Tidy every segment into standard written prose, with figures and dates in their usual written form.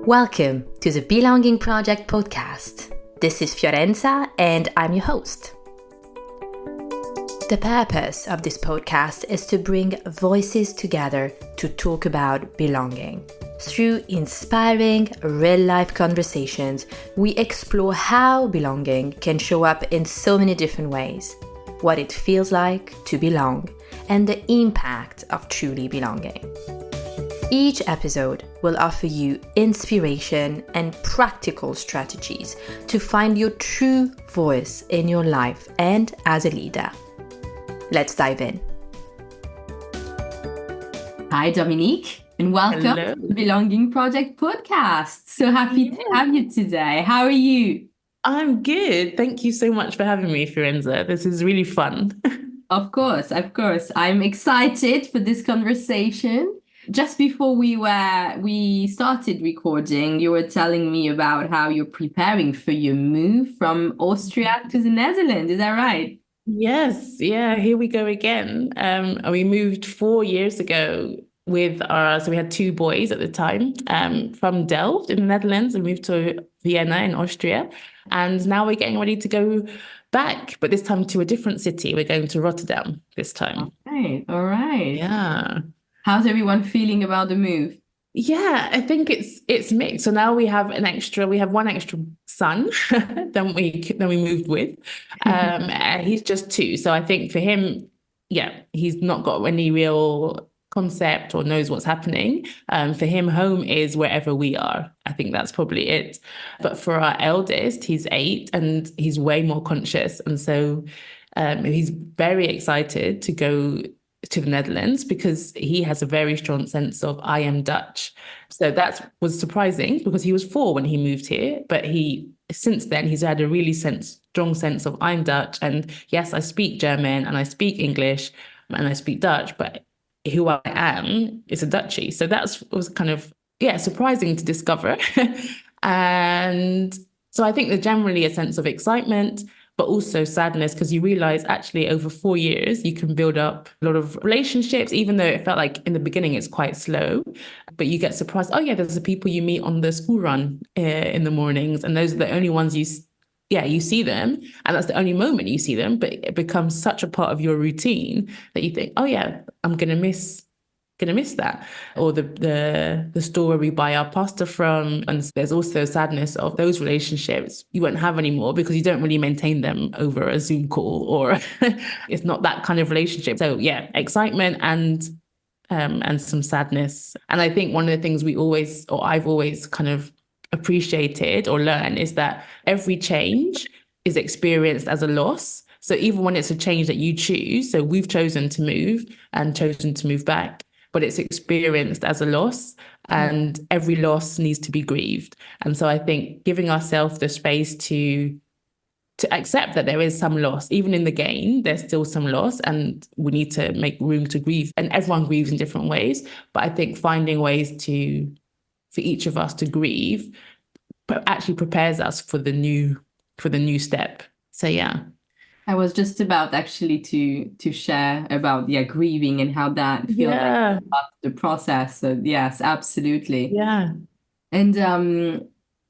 Welcome to the Belonging Project podcast. This is Fiorenza and I'm your host. The purpose of this podcast is to bring voices together to talk about belonging. Through inspiring, real-life conversations, we explore how belonging can show up in so many different ways, what it feels like to belong, and the impact of truly belonging. Each episode will offer you inspiration and practical strategies to find your true voice in your life and as a leader. Let's dive in. Hi, Dominique, and welcome Hello. to the Belonging Project podcast. So happy to have you today. How are you? I'm good. Thank you so much for having me, Fiorenza. This is really fun. Of course. I'm excited for this conversation. Just before we started recording, you were telling me about how you're preparing for your move from Austria to the Netherlands. Is that right? Yes, yeah, here we go again. We moved 4 years ago so we had two boys at the time, from Delft in the Netherlands, and moved to Vienna in Austria. And now we're getting ready to go back, but this time to a different city. We're going to Rotterdam this time. All right. Yeah. How's everyone feeling about the move? Yeah, I think it's mixed. So now we have one extra son than we moved with. He's just 2. So I think for him, yeah, he's not got any real concept or knows what's happening. For him, home is wherever we are. I think that's probably it. But for our eldest, he's 8 and he's way more conscious. And so he's very excited to go to the Netherlands because he has a very strong sense of I am Dutch. So that was surprising because he was 4 when he moved here, but since then he's had a really strong sense of I'm Dutch, and yes, I speak German and I speak English and I speak Dutch, but who I am is a Dutchie. So was kind of surprising to discover. And so I think there's generally a sense of excitement, but also sadness, because you realize actually over 4 years, you can build up a lot of relationships, even though it felt like in the beginning it's quite slow. But you get surprised, oh yeah, there's the people you meet on the school run in the mornings. And those are the only ones you see them. And that's the only moment you see them. But it becomes such a part of your routine that you think, oh yeah, I'm going to miss that. Or the store where we buy our pasta from. And there's also sadness of those relationships you won't have anymore because you don't really maintain them over a Zoom call, or it's not that kind of relationship. So yeah, excitement and some sadness. And I think one of the things I've always kind of appreciated or learned is that every change is experienced as a loss. So even when it's a change that you choose, so we've chosen to move and chosen to move back, but it's experienced as a loss, and every loss needs to be grieved. And so I think giving ourselves the space to accept that there is some loss, even in the gain, there's still some loss, and we need to make room to grieve. And everyone grieves in different ways, but I think finding ways for each of us to grieve actually prepares us for the new step. So yeah. I was just about actually to share about grieving and how that feels like the process. So yes, absolutely. Yeah. And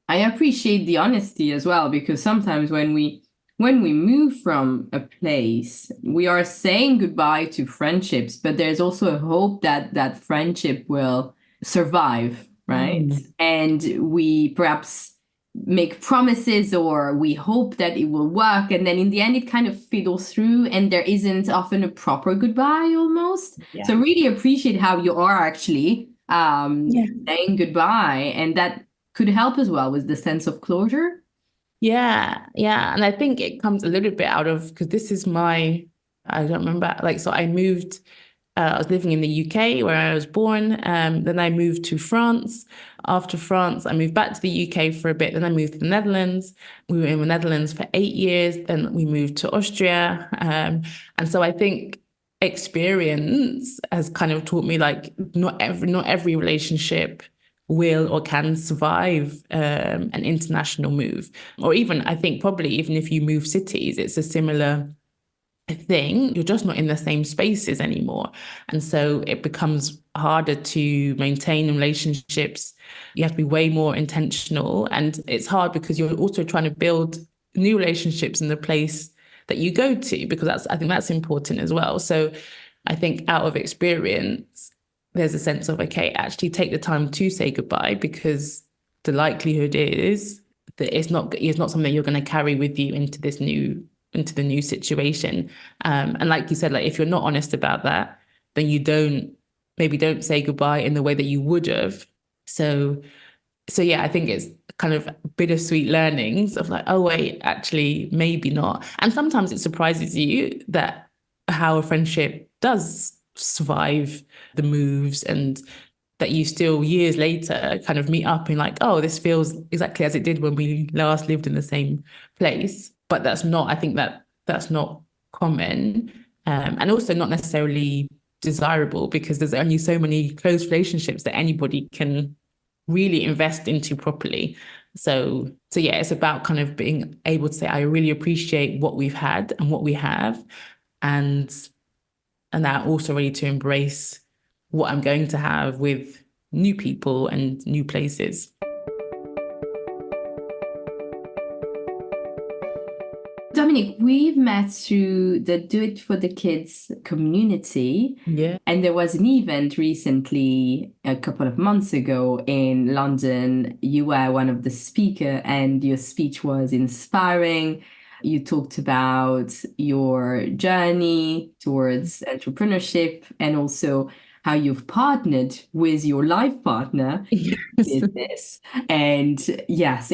I appreciate the honesty as well, because sometimes when we move from a place, we are saying goodbye to friendships, but there's also a hope that friendship will survive, right? And we perhaps make promises, or we hope that it will work, and then in the end it kind of fiddles through, and there isn't often a proper goodbye almost. So really appreciate how you are actually saying goodbye, and that could help as well with the sense of closure. Yeah. And I think it comes a little bit out of, because this is I don't remember, so I moved, I was living in the UK where I was born. Then I moved to France. After France, I moved back to the UK for a bit. Then I moved to the Netherlands. We were in the Netherlands for 8 years. Then we moved to Austria. And so I think experience has kind of taught me not every relationship will or can survive an international move. Or even, I think probably even if you move cities, it's a similar a thing, you're just not in the same spaces anymore. And so it becomes harder to maintain relationships. You have to be way more intentional. And it's hard because you're also trying to build new relationships in the place that you go to, because I think that's important as well. So I think out of experience, there's a sense of, okay, actually take the time to say goodbye, because the likelihood is that it's not something you're going to carry with you into the new situation. And like you said, like if you're not honest about that, then you don't say goodbye in the way that you would have. So yeah, I think it's kind of bittersweet learnings of like, oh wait, actually maybe not. And sometimes it surprises you that how a friendship does survive the moves, and that you still years later kind of meet up and like, oh, this feels exactly as it did when we last lived in the same place. But I think that's not common, and also not necessarily desirable, because there's only so many close relationships that anybody can really invest into properly. So yeah, it's about kind of being able to say, I really appreciate what we've had and what we have, and that also ready to embrace what I'm going to have with new people and new places. Dominique, we've met through the Do It for the Kids community. Yeah. And there was an event recently, a couple of months ago in London. You were one of the speakers, and your speech was inspiring. You talked about your journey towards entrepreneurship, and also how you've partnered with your life partner in Yes. business. And yes,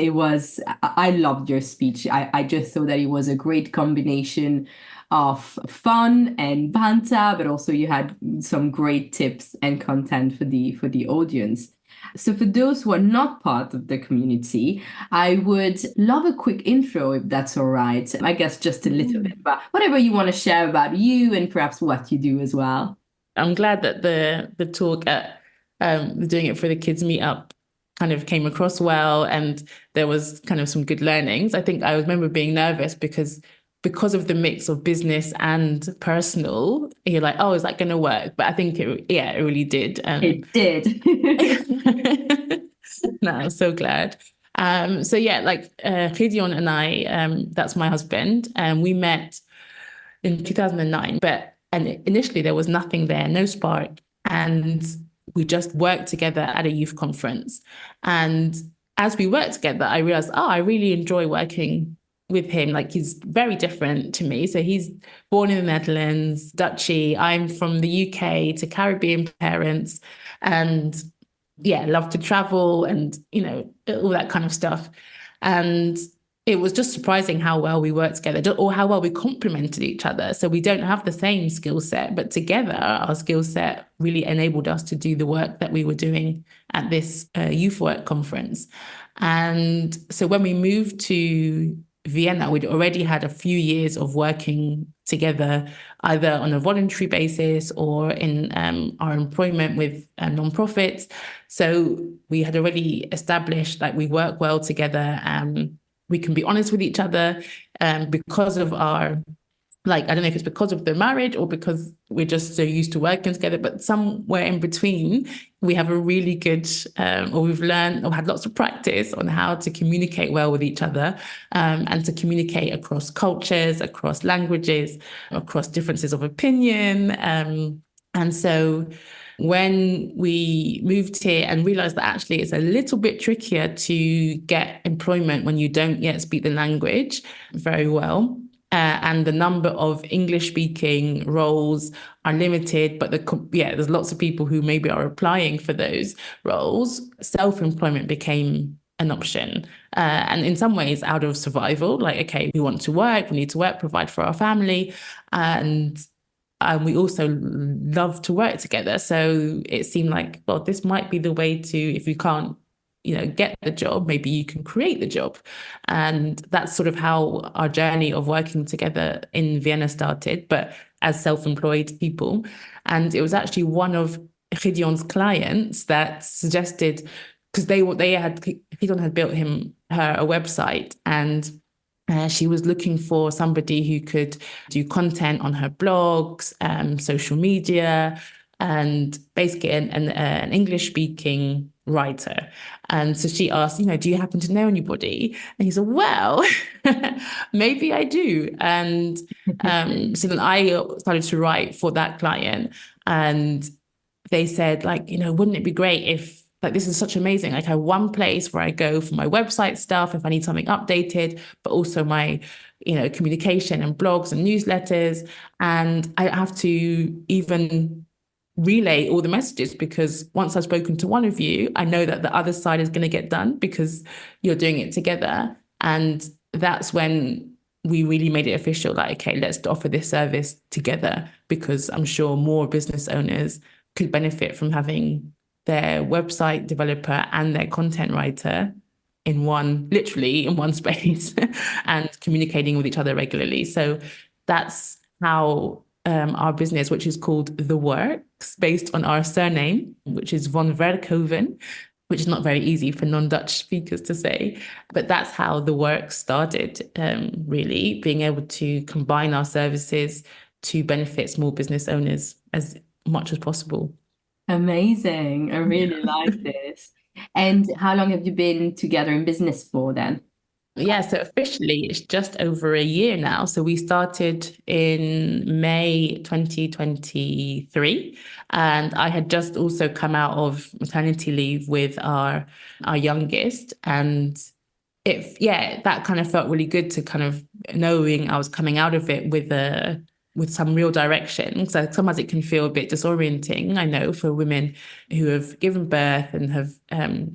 I loved your speech. I just thought that it was a great combination of fun and banter, but also you had some great tips and content for the audience. So for those who are not part of the community, I would love a quick intro, if that's all right. I guess just a little bit about whatever you want to share about you and perhaps what you do as well. I'm glad that the talk at the Doing It for the Kids meetup kind of came across well, and there was kind of some good learnings. I think I remember being nervous because of the mix of business and personal. You're like, oh, is that going to work? But I think it really did. It did. No, I'm so glad. So yeah, like Gideon and I, that's my husband, and we met in 2009. And initially there was nothing there, no spark. And we just worked together at a youth conference. And as we worked together, I realized, oh, I really enjoy working with him. Like he's very different to me. So he's born in the Netherlands, Dutchy. I'm from the UK to Caribbean parents. And yeah, love to travel and, all that kind of stuff. And it was just surprising how well we worked together, or how well we complemented each other. So we don't have the same skill set, but together our skill set really enabled us to do the work that we were doing at this youth work conference. And so when we moved to Vienna, we'd already had a few years of working together, either on a voluntary basis or in our employment with nonprofits. So we had already established that we work well together. We can be honest with each other, because of our, I don't know if it's because of the marriage or because we're just so used to working together, but somewhere in between, we have a really good, or we've learned or had lots of practice on how to communicate well with each other, and to communicate across cultures, across languages, across differences of opinion. And so when we moved here and realized that actually it's a little bit trickier to get employment when you don't yet speak the language very well. And the number of English-speaking roles are limited, but there's lots of people who maybe are applying for those roles. Self-employment became an option, and in some ways out of survival. Like, okay, we want to work, we need to work, provide for our family, and we also love to work together. So it seemed like, well, this might be the way to, if you can't, get the job, maybe you can create the job. And that's sort of how our journey of working together in Vienna started, but as self-employed people. And it was actually one of Gideon's clients that suggested, because Gideon had built her a website, and She was looking for somebody who could do content on her blogs, social media, and basically an English speaking writer. And so she asked, do you happen to know anybody? And he said, well, maybe I do. And so then I started to write for that client. And they said, like, wouldn't it be great if, like, this is such amazing. Like, I have one place where I go for my website stuff if I need something updated, but also my, communication and blogs and newsletters. And I have to even relay all the messages, because once I've spoken to one of you, I know that the other side is going to get done because you're doing it together. And that's when we really made it official, like, okay, let's offer this service together, because I'm sure more business owners could benefit from having their website developer and their content writer literally in one space and communicating with each other regularly. So that's how our business, which is called The Werks, based on our surname, which is von Werkhoven, which is not very easy for non-Dutch speakers to say. But that's how The Werks started, really, being able to combine our services to benefit small business owners as much as possible. Amazing. I really like this. And how long have you been together in business for then? Yeah, so officially it's just over a year now. So we started in May 2023, and I had just also come out of maternity leave with our youngest, and that kind of felt really good to kind of knowing I was coming out of it with some real direction. So sometimes it can feel a bit disorienting, I know, for women who have given birth and have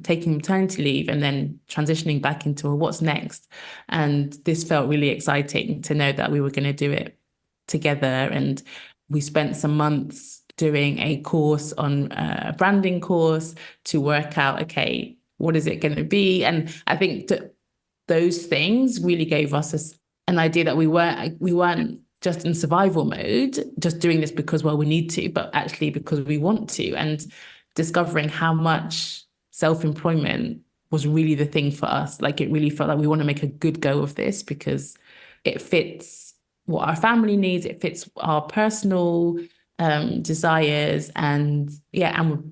taken maternity leave and then transitioning back into what's next. And this felt really exciting to know that we were going to do it together. And we spent some months doing a course on a branding course to work out, okay, what is it going to be? And I think that those things really gave us an idea that we weren't just in survival mode, just doing this because, well, we need to, but actually because we want to, and discovering how much self-employment was really the thing for us. Like, it really felt like we want to make a good go of this because it fits what our family needs, it fits our personal desires, and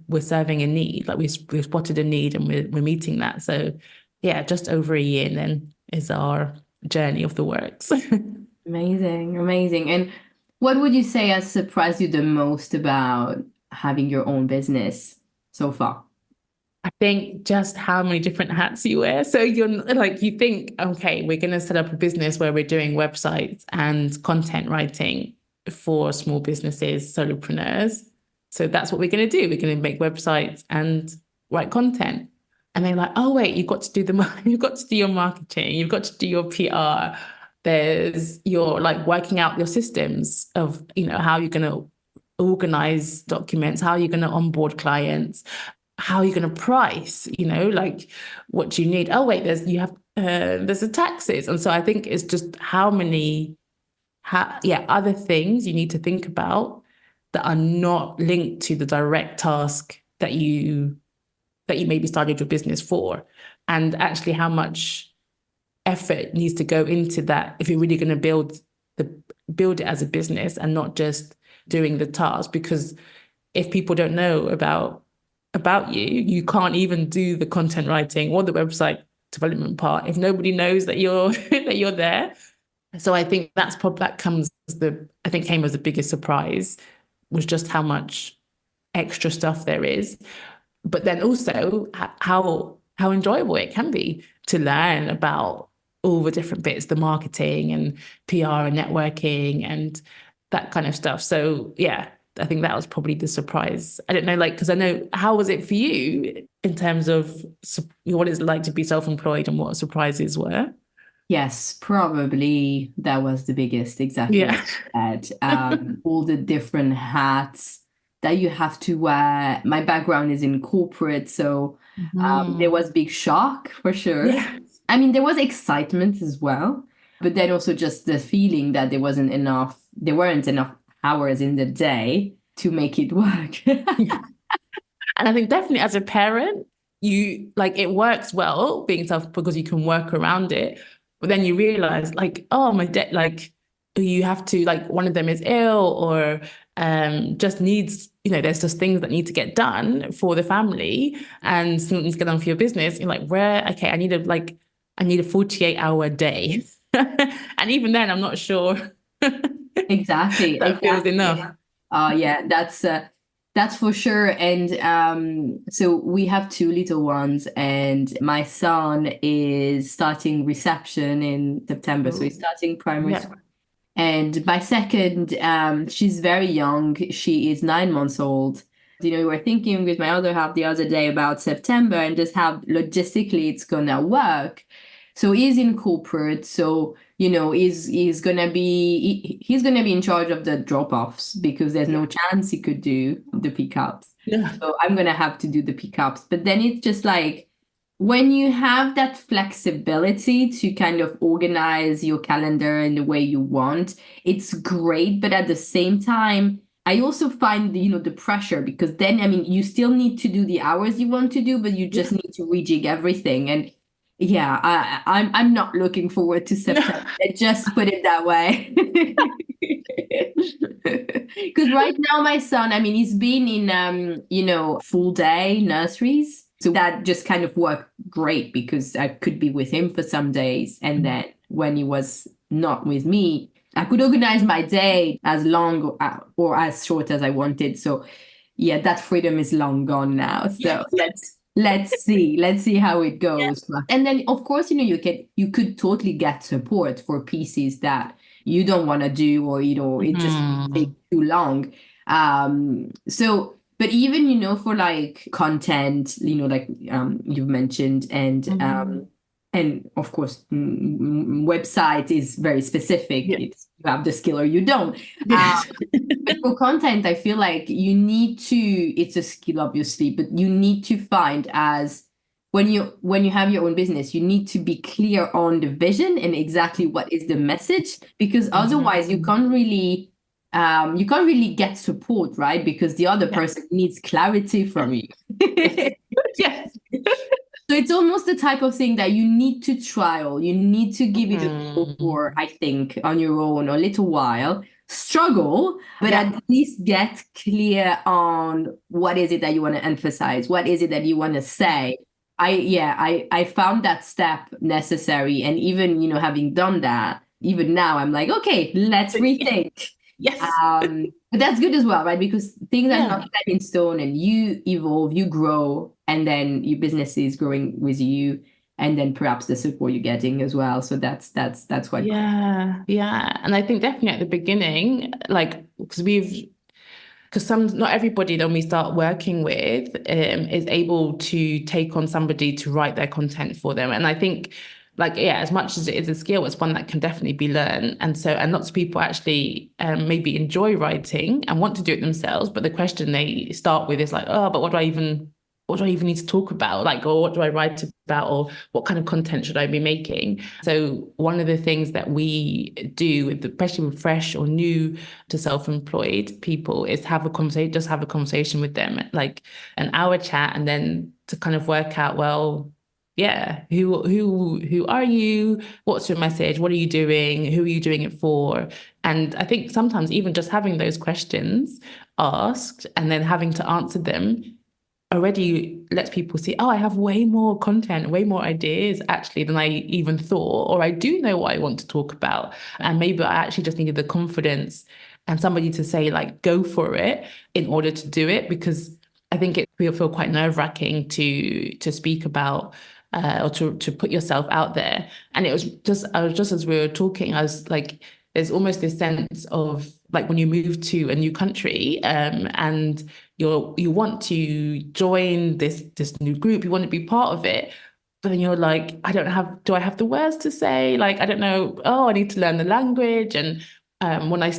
we're serving a need. Like, we've spotted a need and we're meeting that. So yeah, just over a year then is our journey of The Werks. Amazing, amazing. And what would you say has surprised you the most about having your own business so far? I think just how many different hats you wear. So you're like, you think, okay, we're going to set up a business where we're doing websites and content writing for small businesses, solopreneurs. So that's what we're going to do. We're going to make websites and write content. And they're like, oh, wait, you've got to do your marketing. You've got to do your PR. There's your, like, working out your systems of, how you're going to organize documents, how you're going to onboard clients, how you're going to price, like, what do you need? Oh, wait, there's the taxes. And so I think it's just other things you need to think about that are not linked to the direct task that you maybe started your business for. And actually how much effort needs to go into that if you're really going to build it as a business and not just doing the task. Because if people don't know about you can't even do the content writing or the website development part if nobody knows that you're that you're there. So I think came as the biggest surprise, was just how much extra stuff there is. But then also how enjoyable it can be to learn about all the different bits, the marketing and PR and networking and that kind of stuff. So yeah, I think that was probably the surprise. I don't know, like, because I know, how was it for you in terms of what it's like to be self-employed and what surprises were? Yes, probably that was the biggest, exactly Yeah. like that. All the different hats that you have to wear. My background is in corporate, so there was big shock for sure. Yeah. I mean, there was excitement as well, but then also just the feeling that there weren't enough hours in the day to make it work. Yeah. And I think definitely as a parent, it works well being self because you can work around it. But then you realize like, oh, my dad, like you have to, like one of them is ill or just needs, there's just things that need to get done for the family and something needs to get done for your business. You're like, okay, I need a 48-hour day. And even then I'm not sure Exactly, that feels exactly. enough. Yeah, that's for sure. And so we have two little ones, and my son is starting reception in September, so he's starting primary Yeah. school. And my second, she's very young. She is 9 months old. We were thinking with my other half the other day about September and just how logistically it's gonna work. So he's in corporate, so he's gonna be in charge of the drop-offs because there's no chance he could do the pickups. Yeah. So I'm gonna have to do the pickups. But then it's just like when you have that flexibility to kind of organize your calendar in the way you want, it's great. But at the same time, I also find the pressure, because then, I mean, you still need to do the hours you want to do, but you just need to rejig everything. And yeah, I'm not looking forward to September. Just put it that way. Because right now my son, I mean, he's been in full day nurseries. So that just kind of worked great because I could be with him for some days. And then when he was not with me, I could organize my day as long or as short as I wanted. So yeah, that freedom is long gone now. So let's see how it goes. And then of course, you could totally get support for pieces that you don't want to do, or it just takes too long. So but even for like content, like you've mentioned, and of course website is very specific. You have the skill or you don't. But for content, I feel like it's a skill obviously, but you need to find, as when you have your own business, you need to be clear on the vision and exactly what is the message, because otherwise you can't really get support, right? Because the other person needs clarity from you. Yes. So it's almost the type of thing that you need to trial. You need to give it a go for, I think, on your own a little while. Struggle, but at least get clear on what is it that you want to emphasize. What is it that you want to say? I found that step necessary. And even, having done that, even now I'm like, okay, let's rethink. Yes. But that's good as well, right? Because things are not set in stone, and you evolve, you grow, and then your business is growing with you, and then perhaps the support you're getting as well. So that's quite cool. Yeah. And I think definitely at the beginning, like, because not everybody that we start working with is able to take on somebody to write their content for them. And I think, like, as much as it is a skill, it's one that can definitely be learned. And lots of people actually maybe enjoy writing and want to do it themselves. But the question they start with is like, oh, but what do I even need to talk about? Like, or what do I write about? Or what kind of content should I be making? So one of the things that we do, especially with fresh or new to self-employed people, is have a conversation with them, like an hour chat, and then to kind of work out, well, who are you? What's your message? What are you doing? Who are you doing it for? And I think sometimes even just having those questions asked and then having to answer them already lets people see, oh, I have way more content, way more ideas actually than I even thought, or I do know what I want to talk about. And maybe I actually just needed the confidence and somebody to say, like, go for it in order to do it, because I think it will feel quite nerve-wracking to speak about or to put yourself out there. And I was just as we were talking, I was like, there's almost this sense of like when you move to a new country and you want to join this new group, you want to be part of it, but then you're like, do I have the words to say? Like, I don't know. Oh, I need to learn the language. And when I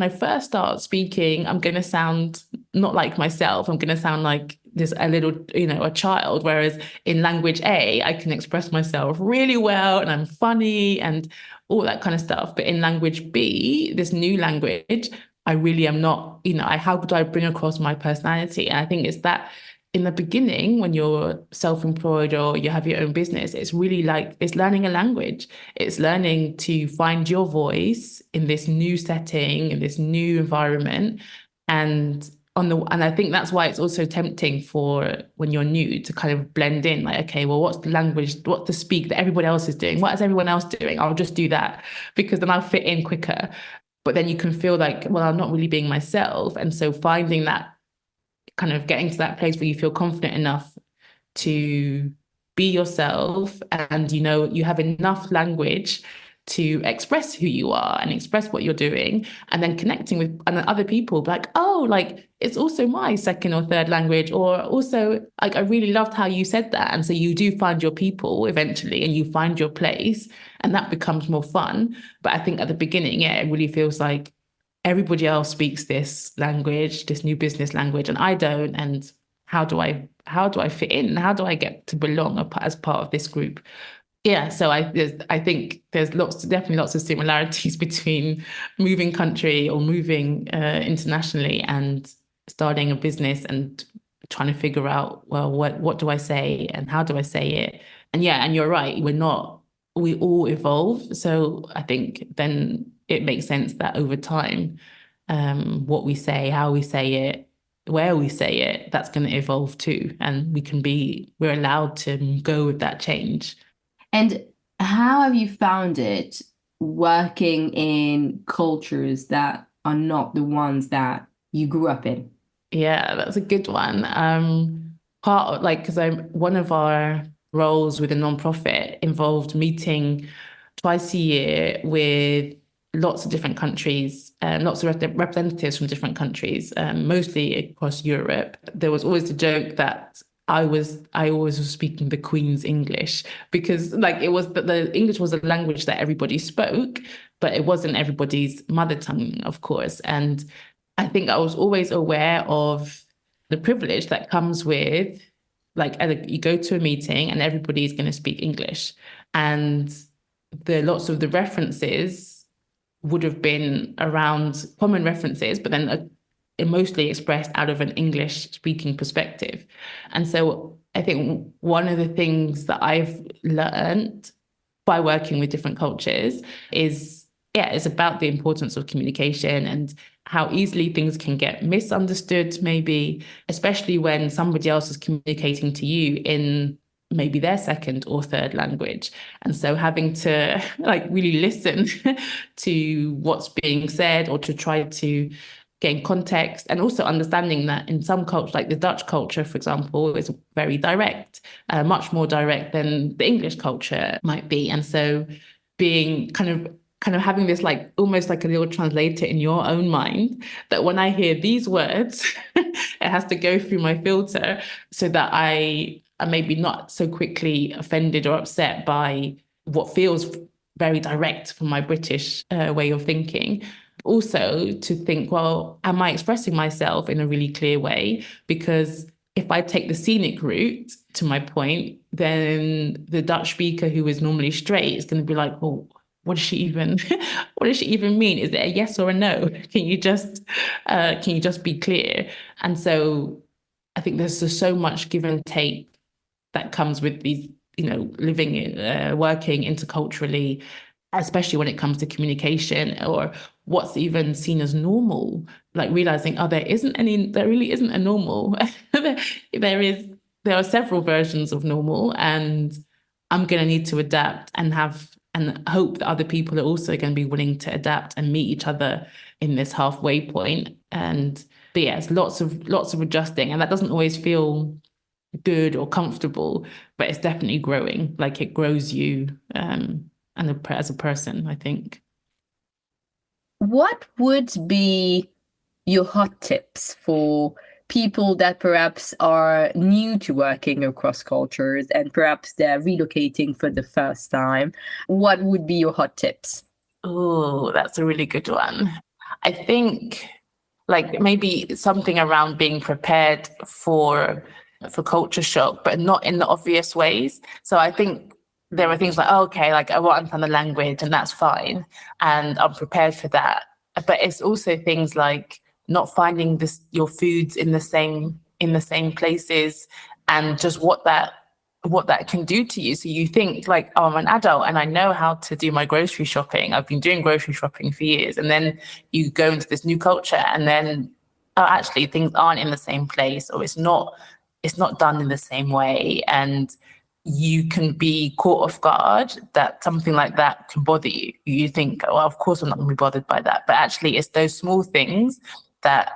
first start speaking, I'm going to sound not like myself. I'm going to sound like a little, a child. Whereas in language A, I can express myself really well and I'm funny and all that kind of stuff. But in language B, this new language, I really am not, how do I bring across my personality? And I think it's that in the beginning, when you're self-employed or you have your own business, it's really like it's learning a language. It's learning to find your voice in this new setting, in this new environment. And and I think that's why it's also tempting for when you're new to kind of blend in, like, okay, well, what's the language, what's the speak that everybody else is doing? What is everyone else doing? I'll just do that because then I'll fit in quicker. But then you can feel like, well, I'm not really being myself. And so finding that, kind of getting to that place where you feel confident enough to be yourself, and you have enough language to express who you are and express what you're doing, and then connecting with other people, like, oh, like it's also my second or third language, or also like I really loved how you said that. And so you do find your people eventually, and you find your place, and that becomes more fun. But I think at the beginning, yeah, it really feels like everybody else speaks this language, this new business language, and I don't. And how do I fit in? How do I get to belong as part of this group? Yeah, so I think there's definitely lots of similarities between moving country or moving internationally and starting a business and trying to figure out, well, what do I say and how do I say it? And yeah, and you're right, we all evolve. So I think then it makes sense that over time, what we say, how we say it, where we say it, that's going to evolve too. And we're allowed to go with that change. And how have you found it working in cultures that are not the ones that you grew up in? Yeah, that's a good one. Part of, like, because one of our roles with a nonprofit involved meeting twice a year with lots of different countries, lots of representatives from different countries, mostly across Europe. There was always the joke that I always was speaking the Queen's English, because like the English was a language that everybody spoke, but it wasn't everybody's mother tongue, of course. And I think I was always aware of the privilege that comes with, like, you go to a meeting and everybody's going to speak English, and lots of the references would have been around common references, but then mostly expressed out of an English speaking perspective. And so I think one of the things that I've learned by working with different cultures is about the importance of communication and how easily things can get misunderstood, maybe, especially when somebody else is communicating to you in maybe their second or third language. And so having to like really listen to what's being said, or to try to gain context, and also understanding that in some cultures, like the Dutch culture, for example, is very direct, much more direct than the English culture might be. And so being kind of having this, like, almost like a little translator in your own mind, that when I hear these words, it has to go through my filter so that I'm maybe not so quickly offended or upset by what feels very direct from my British way of thinking. Also to think, well, am I expressing myself in a really clear way? Because if I take the scenic route to my point, then the Dutch speaker who is normally straight is going to be like, well, what does she even mean? Is it a yes or a no? Can you just be clear? And so I think there's just so much give and take that comes with these, living, working interculturally, especially when it comes to communication or what's even seen as normal, like realizing, oh, there really isn't a normal. There are several versions of normal, and I'm going to need to adapt and hope that other people are also going to be willing to adapt and meet each other in this halfway point. But yeah, it's lots of adjusting, and that doesn't always feel good or comfortable, but it's definitely growing. Like, it grows you, and as a person, I think. What would be your hot tips for people that perhaps are new to working across cultures and perhaps they're relocating for the first time? What would be your hot tips? Oh, that's a really good one. I think, like, maybe something around being prepared for culture shock, but not in the obvious ways. So I think there are things like, oh, okay, like I won't understand the language and that's fine, and I'm prepared for that. But it's also things like not finding your foods in the same in the same places, and just what that can do to you. So you think like, oh, I'm an adult and I know how to do my grocery shopping. I've been doing grocery shopping for years. And then you go into this new culture and then, oh, actually things aren't in the same place, or it's not done in the same way. And you can be caught off guard that something like that can bother you. You think, oh, of course I'm not going to be bothered by that. But actually it's those small things that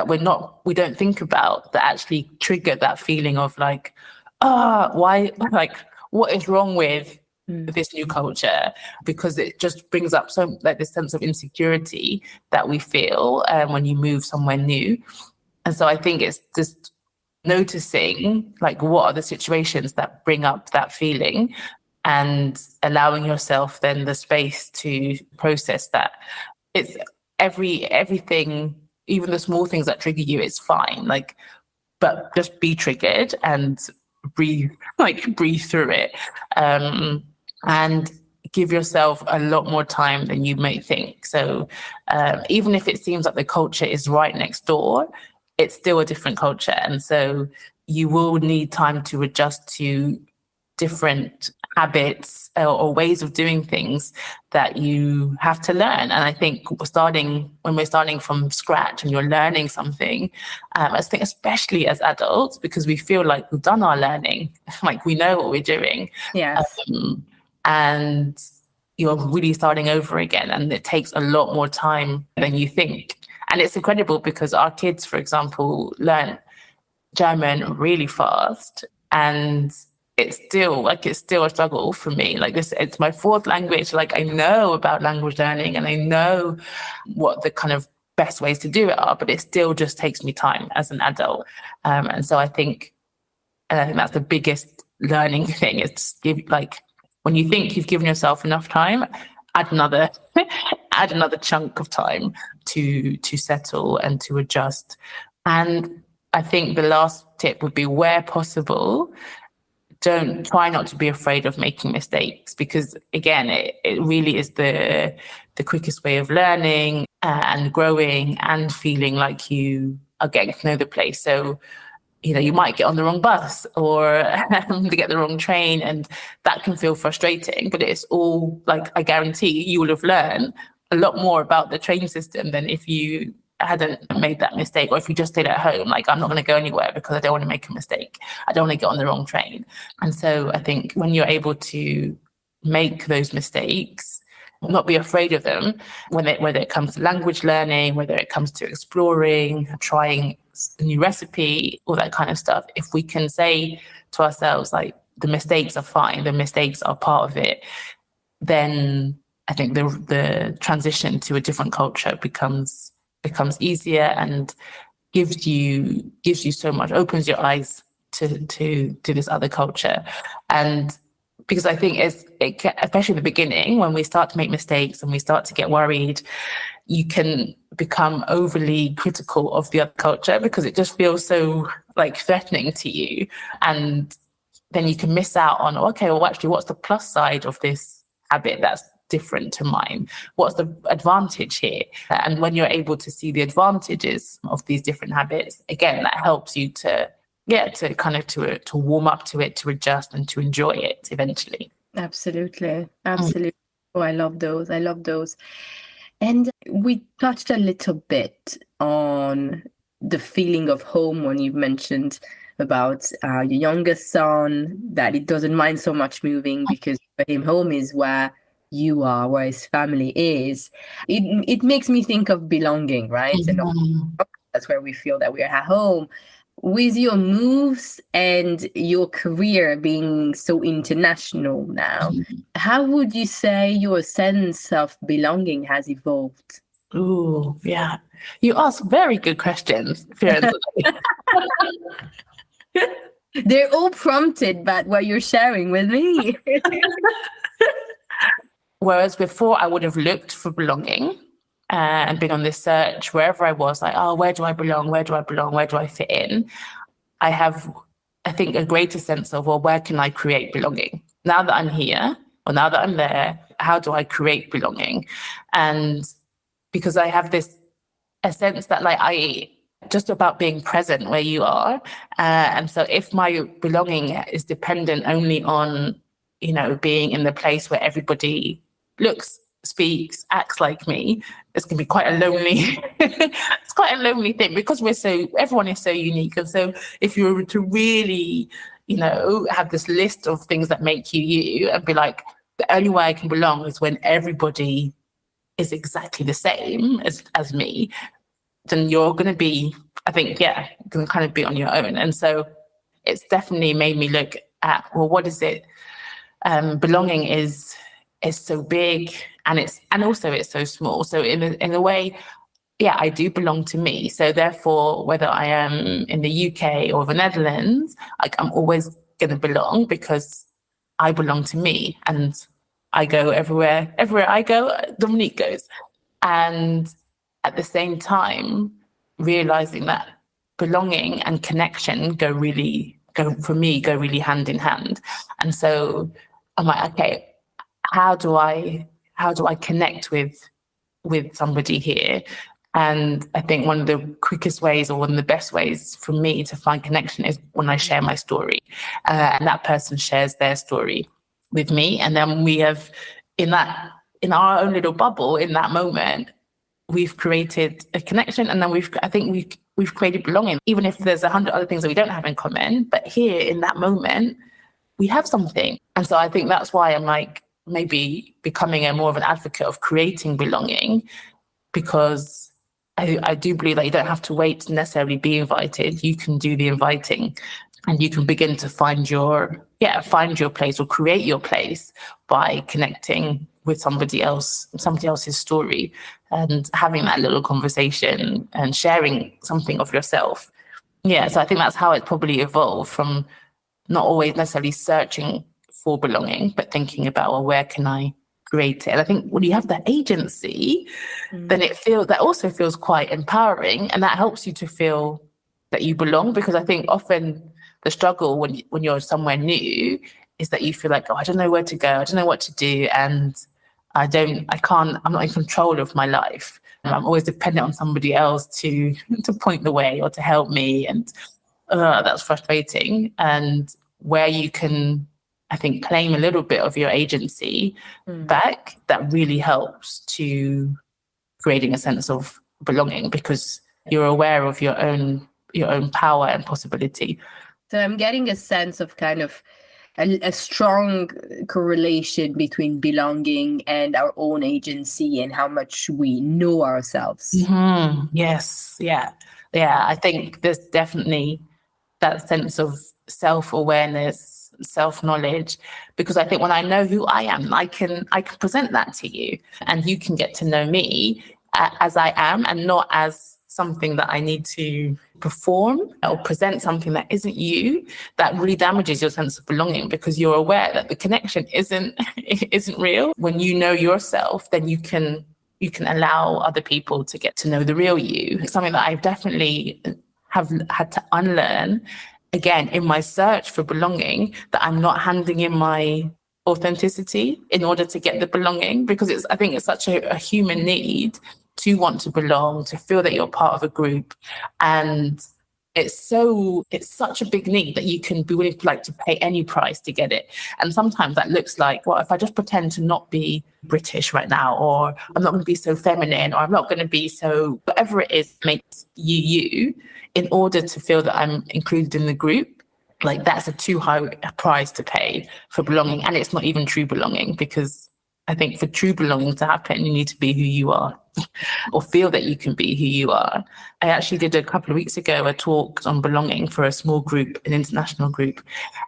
we don't think about that actually trigger that feeling of like, why, like, what is wrong with this new culture? Because it just brings up so like this sense of insecurity that we feel when you move somewhere new. And so I think it's just noticing like what are the situations that bring up that feeling, and allowing yourself then the space to process that. It's everything, even the small things that trigger you, it's fine. Like, but just be triggered and breathe through it, and give yourself a lot more time than you may think. So even if it seems like the culture is right next door, it's still a different culture. And so you will need time to adjust to different habits or ways of doing things that you have to learn. And I think when we're starting from scratch and you're learning something, I think especially as adults, because we feel like we've done our learning, like we know what we're doing. Yes. And you're really starting over again, and it takes a lot more time than you think. And it's incredible because our kids, for example, learn German really fast, and it's still a struggle for me. Like this, it's my fourth language. Like I know about language learning and I know what the kind of best ways to do it are, but it still just takes me time as an adult. And so I think that's the biggest learning thing, is when you think you've given yourself enough time, add another chunk of time to settle and to adjust. And I think the last tip would be, where possible, try not to be afraid of making mistakes, because again, it really is the quickest way of learning and growing and feeling like you are getting to know the place. So, you might get on the wrong bus or to get the wrong train, and that can feel frustrating, but it's all like, I guarantee you will have learned a lot more about the train system than if you hadn't made that mistake, or if you just stayed at home. Like, I'm not going to go anywhere because I don't want to make a mistake. I don't want to get on the wrong train. And so I think when you're able to make those mistakes, not be afraid of them, whether it comes to language learning, whether it comes to exploring, trying a new recipe, all that kind of stuff, if we can say to ourselves, like, the mistakes are fine, the mistakes are part of it, then I think the transition to a different culture becomes easier and gives you so much, opens your eyes to this other culture. And because I think especially in the beginning, when we start to make mistakes and we start to get worried, you can become overly critical of the other culture because it just feels so like threatening to you. And then you can miss out on, okay, well, actually, what's the plus side of this habit that's different to mine? What's the advantage here? And when you're able to see the advantages of these different habits, again, that helps you to warm up to it, to adjust and to enjoy it eventually. Absolutely. Oh, I love those. And we touched a little bit on the feeling of home when you've mentioned about your youngest son, that it doesn't mind so much moving because for him, home is where you are, where his family is. It makes me think of belonging, right? Mm-hmm. And that's where we feel that we're at home. With your moves and your career being so international now, how would you say your sense of belonging has evolved? Ooh, yeah. You ask very good questions, Fiorenza. They're all prompted by what you're sharing with me. Whereas before, I would have looked for belonging and been on this search wherever I was, like, oh, where do I belong? Where do I belong? Where do I fit in? I have, I think, a greater sense of, well, where can I create belonging? Now that I'm here, or now that I'm there, how do I create belonging? And because I have a sense that, like, just about being present where you are. And so if my belonging is dependent only on, being in the place where everybody looks, speaks, acts like me, it's going to be quite a lonely, it's quite a lonely thing, because everyone is so unique. And so if you were to really, have this list of things that make you you, and be like, the only way I can belong is when everybody is exactly the same as me, then you're going to be, I think, going to kind of be on your own. And so it's definitely made me look at, well, what is it? Belonging is so big, and also it's so small. So in a way, I do belong to me. So therefore, whether I am in the UK or the Netherlands, like, I'm always going to belong, because I belong to me, and I go everywhere I go, Dominique goes. And at the same time, realizing that belonging and connection go really hand in hand. And so I'm like, okay, how do I connect with somebody here? And I think one of the quickest ways, or one of the best ways for me to find connection, is when I share my story, and that person shares their story with me. And then we have, in our own little bubble, in that moment, we've created a connection, and then we've created belonging, even if there's 100 other things that we don't have in common. But here, in that moment, we have something. And so I think that's why I'm like, maybe becoming more of an advocate of creating belonging, because I do believe that you don't have to wait to necessarily be invited. You can do the inviting, and you can begin to find your place, or create your place, by connecting with somebody else's story, and having that little conversation and sharing something of yourself. Yeah, so I think that's how it probably evolved, from not always necessarily searching for belonging, but thinking about, well, where can I create it? And I think when you have that agency, then that also feels quite empowering, and that helps you to feel that you belong. Because I think often the struggle when you're somewhere new is that you feel like, oh, I don't know where to go, I don't know what to do, and I'm not in control of my life. I'm always dependent on somebody else to point the way or to help me, and that's frustrating. And where you can, I think, claim a little bit of your agency back, that really helps to creating a sense of belonging, because you're aware of your own power and possibility. So I'm getting a sense of kind of a strong correlation between belonging and our own agency, and how much we know ourselves. Mm-hmm. Yes. Yeah. I think there's definitely that sense of self-awareness, self-knowledge, because I think when I know who I am, I can present that to you, and you can get to know me as I am, and not as something that I need to perform or present something that isn't you. That really damages your sense of belonging, because you're aware that the connection isn't real. When you know yourself, then you can allow other people to get to know the real you. It's something that I've definitely have had to unlearn, again, in my search for belonging, that I'm not handing in my authenticity in order to get the belonging, because I think it's such a human need to want to belong, to feel that you're part of a group. And it's such a big need that you can be willing to pay any price to get it. And sometimes that looks like, well, if I just pretend to not be British right now, or I'm not going to be so feminine, or I'm not going to be so, whatever it is makes you, in order to feel that I'm included in the group, like, that's a too high a price to pay for belonging. And it's not even true belonging, because I think for true belonging to happen, you need to be who you are, or feel that you can be who you are. I actually did a couple of weeks ago a talk on belonging for a small group, an international group.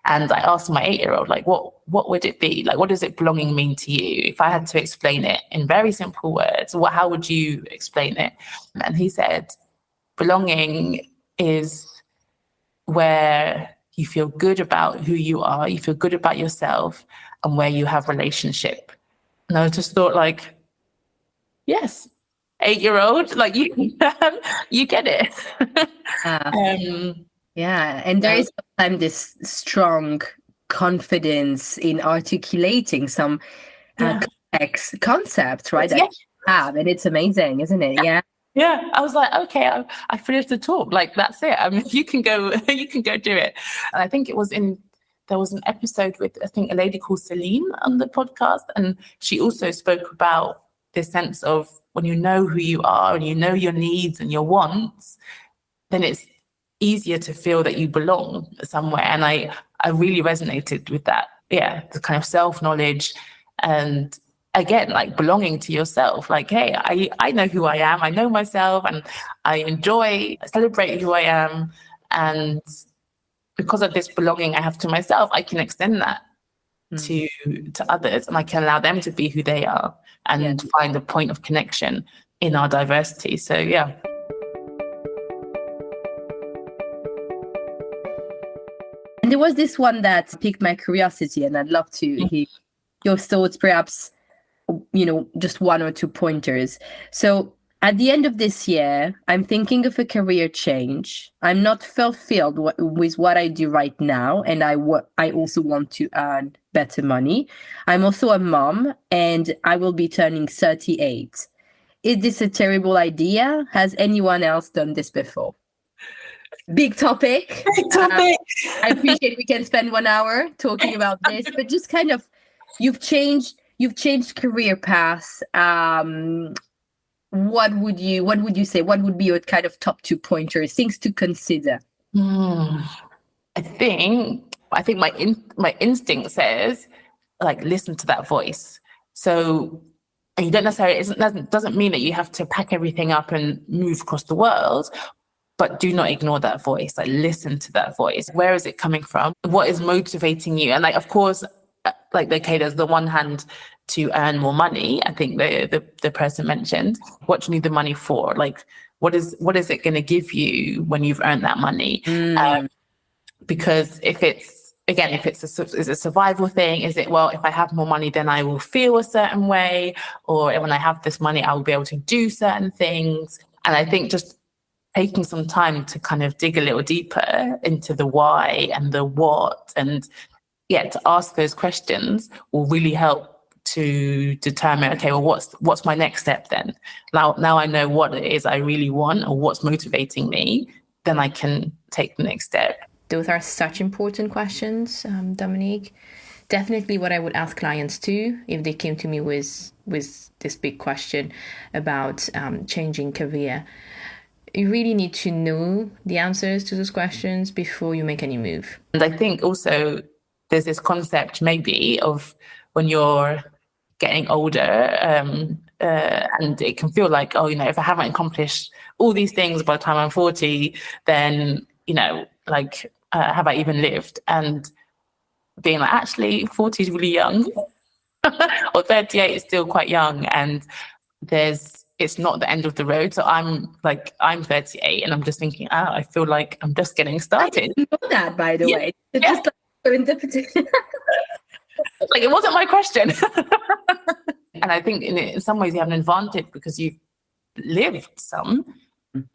And I asked my 8-year-old, like, what would it be? Like, what does it belonging mean to you? If I had to explain it in very simple words, how would you explain it? And he said, belonging is where you feel good about who you are, you feel good about yourself, and where you have relationship. And I just thought, like, yes, 8-year-old, like, you get it. Yeah, and there is sometimes this strong confidence in articulating some complex concepts, right? That you have, and it's amazing, isn't it? Yeah. Yeah, I was like, okay, I finished the talk. Like, that's it. I mean, you can go, you can go do it. And I think there was an episode with, I think, a lady called Celine on the podcast. And she also spoke about this sense of when you know who you are and you know your needs and your wants, then it's easier to feel that you belong somewhere. And I really resonated with that. Yeah, the kind of self-knowledge and again, like belonging to yourself. Like, hey, I know who I am. I know myself and I celebrate who I am. And because of this belonging I have to myself, I can extend that to others and I can allow them to be who they are and find a point of connection in our diversity. So, yeah. And there was this one that piqued my curiosity, and I'd love to hear your thoughts, perhaps, just one or two pointers. So at the end of this year, I'm thinking of a career change. I'm not fulfilled with what I do right now, and I also want to earn better money. I'm also a mom, and I will be turning 38. Is this a terrible idea? Has anyone else done this before? Big topic. I appreciate we can spend 1 hour talking about this, but just kind of, you've changed career paths. What would you say? What would be your kind of top 2 pointers, things to consider? I think my instinct says, like, listen to that voice. So you don't necessarily, it doesn't mean that you have to pack everything up and move across the world. But do not ignore that voice. Like, listen to that voice. Where is it coming from? What is motivating you? And like, of course, like, okay, there's the one hand to earn more money. I think the person mentioned, what do you need the money for? Like, what is it going to give you when you've earned that money? Because if it's a survival thing, is it, well, if I have more money, then I will feel a certain way, or when I have this money, I will be able to do certain things. And I think just taking some time to kind of dig a little deeper into the why and the what, and to ask those questions will really help to determine, okay, well, what's my next step then? Now I know what it is I really want or what's motivating me, then I can take the next step. Those are such important questions, Dominique. Definitely what I would ask clients too, if they came to me with this big question about changing career. You really need to know the answers to those questions before you make any move. And I think also there's this concept maybe of when you're getting older, and it can feel like, oh, if I haven't accomplished all these things by the time I'm 40, then, have I even lived? And being like, actually, 40 is really young, or 38 is still quite young, and it's not the end of the road. So I'm 38 and I'm just thinking, I feel like I'm just getting started. I didn't know that, by the way. It's just serendipity. Like, it wasn't my question. And I think in some ways you have an advantage because you've lived some,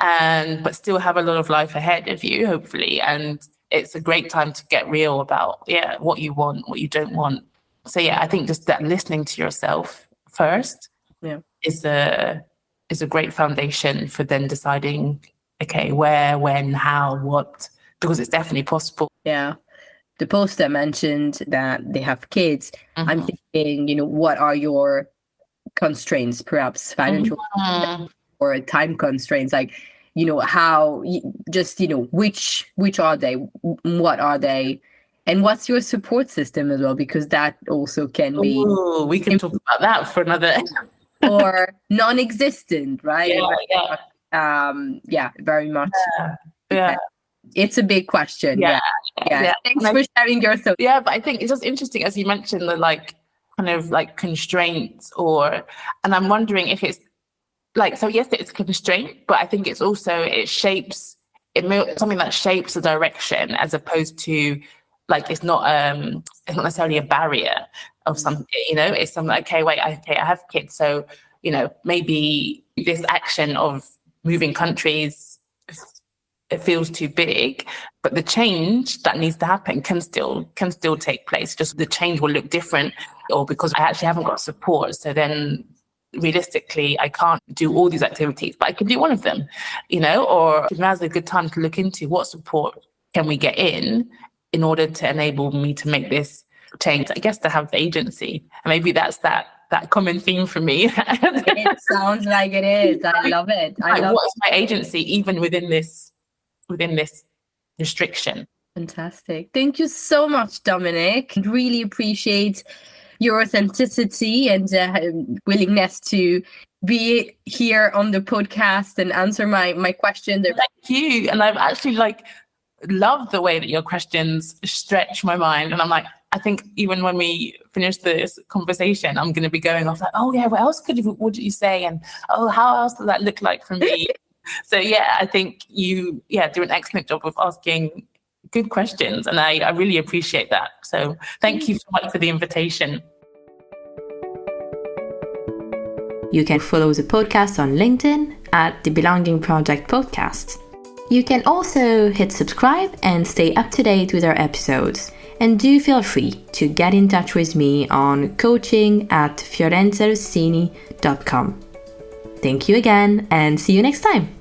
but still have a lot of life ahead of you, hopefully. And it's a great time to get real about, what you want, what you don't want. So, I think just that listening to yourself first is a great foundation for then deciding, okay, where, when, how, what, because it's definitely possible. Yeah. The poster mentioned that they have kids. I'm thinking, what are your constraints, perhaps financial or time constraints? Like, how, which are they? What are they? And what's your support system as well? Because that also can be... we can talk about that for another... or non-existent, right? Very much. Yeah. It's a big question. Yeah. Thanks for sharing your thoughts. Yeah, but I think it's just interesting, as you mentioned, the constraints, and I'm wondering if it's so yes, it's a constraint, but I think it's also, something that shapes the direction, as opposed to it's not necessarily a barrier of something, it's something like, I have kids. So, maybe this action of moving countries, it feels too big, but the change that needs to happen can still take place. Just the change will look different, or because I actually haven't got support. So then realistically, I can't do all these activities, but I can do one of them, or now's a good time to look into what support can we get in order to enable me to make this change, I guess, to have agency. And maybe that's that common theme for me. It sounds like it is. I love it. What's my agency even within this restriction? Fantastic. Thank you so much, Dominic. Really appreciate your authenticity and willingness to be here on the podcast and answer my questions. Thank you. And I've actually love the way that your questions stretch my mind. And I'm like, I think even when we finish this conversation, I'm going to be going off like, oh yeah, what else would you say? And oh, how else does that look like for me? So yeah, I think you do an excellent job of asking good questions. And I really appreciate that. So thank you so much for the invitation. You can follow the podcast on LinkedIn at the Belonging Project Podcast. You can also hit subscribe and stay up to date with our episodes. And do feel free to get in touch with me on coaching@fiorenzarossini.com. Thank you again and see you next time.